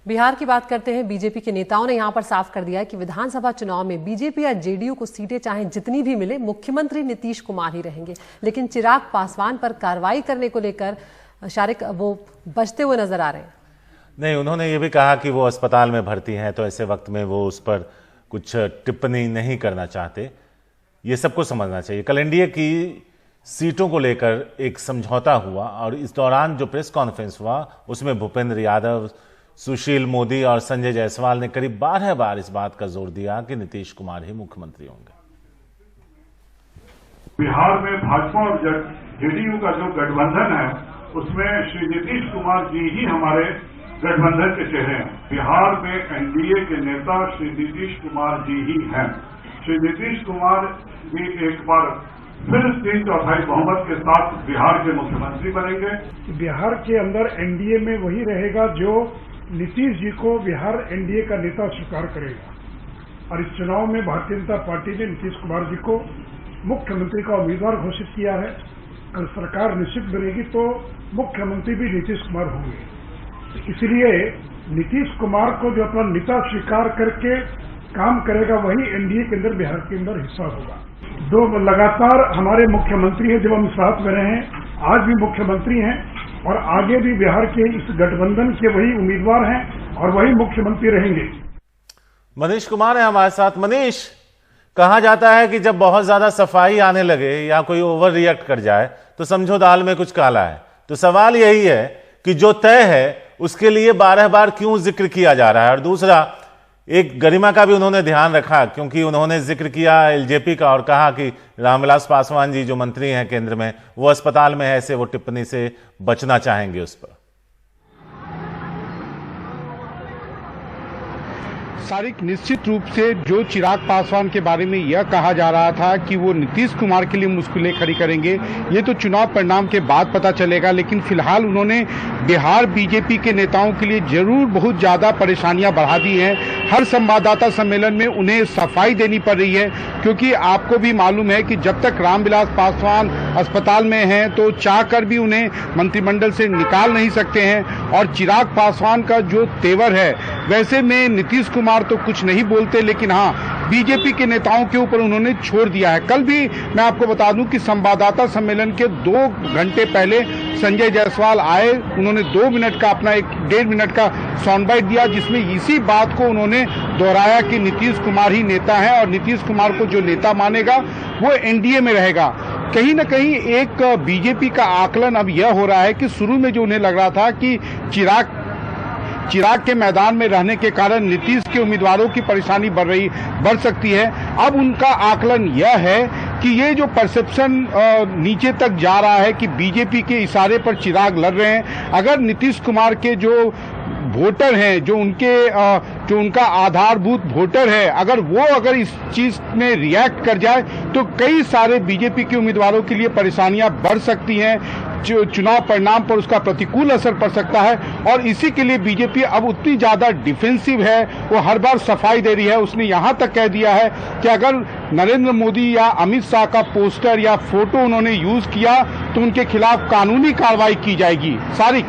बिहार की बात करते हैं। बीजेपी के नेताओं ने यहां पर साफ कर दिया है कि विधानसभा चुनाव में बीजेपी या जेडीयू को सीटें चाहे जितनी भी मिले, मुख्यमंत्री नीतीश कुमार ही रहेंगे। लेकिन चिराग पासवान पर कार्रवाई करने को लेकर शारिक वो बचते हुए नजर आ रहे हैं। नहीं, उन्होंने ये भी कहा कि वो अस्पताल में भर्ती हैं, तो ऐसे वक्त में वो उस पर कुछ टिप्पणी नहीं करना चाहते। ये सबको समझना चाहिए। कल एनडीए की सीटों को लेकर एक समझौता हुआ और इस दौरान जो प्रेस कॉन्फ्रेंस हुआ उसमें भूपेंद्र यादव, सुशील मोदी और संजय जायसवाल ने करीब 12 बार इस बात का जोर दिया कि नीतीश कुमार ही मुख्यमंत्री होंगे। बिहार में भाजपा और जेडीयू का जो गठबंधन है उसमें श्री नीतीश कुमार जी ही हमारे गठबंधन के चेहरे हैं। बिहार में एनडीए के नेता श्री नीतीश कुमार जी ही हैं। श्री नीतीश कुमार जी एक बार फिर 3/4 बहुमत के साथ बिहार के मुख्यमंत्री बनेंगे। बिहार के अंदर एनडीए में वही रहेगा जो नीतीश जी को बिहार एनडीए का नेता स्वीकार करेगा। और इस चुनाव में भारतीय जनता पार्टी ने नीतीश कुमार जी को मुख्यमंत्री का उम्मीदवार घोषित किया है। कल सरकार निश्चित बनेगी तो मुख्यमंत्री भी नीतीश कुमार होंगे। इसलिए नीतीश कुमार को जो अपना नेता स्वीकार करके काम करेगा वही एनडीए के अंदर बिहार के अंदर हिस्सा होगा। 2 लगातार हमारे मुख्यमंत्री हैं, जब हम साथ में रहे हैं, आज भी मुख्यमंत्री हैं और आगे भी बिहार के इस गठबंधन के वही उम्मीदवार हैं और वही मुख्यमंत्री रहेंगे। मनीष कुमार है हमारे साथ। मनीष, कहा जाता है कि जब बहुत ज्यादा सफाई आने लगे या कोई ओवर रिएक्ट कर जाए तो समझो दाल में कुछ काला है। तो सवाल यही है कि जो तय है उसके लिए 12 बार क्यों जिक्र किया जा रहा है। और दूसरा, एक गरिमा का भी उन्होंने ध्यान रखा, क्योंकि उन्होंने जिक्र किया एलजेपी का और कहा कि रामविलास पासवान जी जो मंत्री हैं केंद्र में, वो अस्पताल में है, ऐसे वो टिप्पणी से बचना चाहेंगे उस पर। सारिक, निश्चित रूप से जो चिराग पासवान के बारे में यह कहा जा रहा था कि वो नीतीश कुमार के लिए मुश्किलें खड़ी करेंगे, ये तो चुनाव परिणाम के बाद पता चलेगा। लेकिन फिलहाल उन्होंने बिहार बीजेपी के नेताओं के लिए जरूर बहुत ज्यादा परेशानियां बढ़ा दी हैं। हर संवाददाता सम्मेलन में उन्हें सफाई देनी पड़ रही है, क्योंकि आपको भी मालूम है कि जब तक रामविलास पासवान अस्पताल में हैं तो चाह कर भी उन्हें मंत्रिमंडल से निकाल नहीं सकते हैं। और चिराग पासवान का जो तेवर है, वैसे में नीतीश कुमार तो कुछ नहीं बोलते, लेकिन हाँ, बीजेपी के नेताओं के ऊपर उन्होंने छोड़ दिया है। कल भी मैं आपको बता दूं कि संवाददाता सम्मेलन के 2 घंटे पहले संजय जायसवाल आए, उन्होंने 2 मिनट का अपना 1.5 मिनट का साउंड बाइट दिया, जिसमें इसी बात को उन्होंने दोहराया कि नीतीश कुमार ही नेता है और नीतीश कुमार को जो नेता मानेगा वो एनडीए में रहेगा। कहीं ना कहीं एक बीजेपी का आकलन अब यह हो रहा है कि शुरू में जो उन्हें लग रहा था कि चिराग के मैदान में रहने के कारण नीतीश के उम्मीदवारों की परेशानी बढ़ सकती है। अब उनका आकलन यह है कि ये जो परसेप्शन नीचे तक जा रहा है कि बीजेपी के इशारे पर चिराग लड़ रहे हैं, अगर नीतीश कुमार के जो वोटर हैं, जो उनका आधारभूत वोटर है, अगर इस चीज में रिएक्ट कर जाए तो कई सारे बीजेपी के उम्मीदवारों के लिए परेशानियां बढ़ सकती हैं। जो चुनाव परिणाम पर उसका प्रतिकूल असर पड़ सकता है। और इसी के लिए बीजेपी अब उतनी ज्यादा डिफेंसिव है, वो हर बार सफाई दे रही है। उसने यहां तक कह दिया है कि अगर नरेंद्र मोदी या अमित शाह का पोस्टर या फोटो उन्होंने यूज किया तो उनके खिलाफ कानूनी कार्रवाई की जाएगी। सारिक।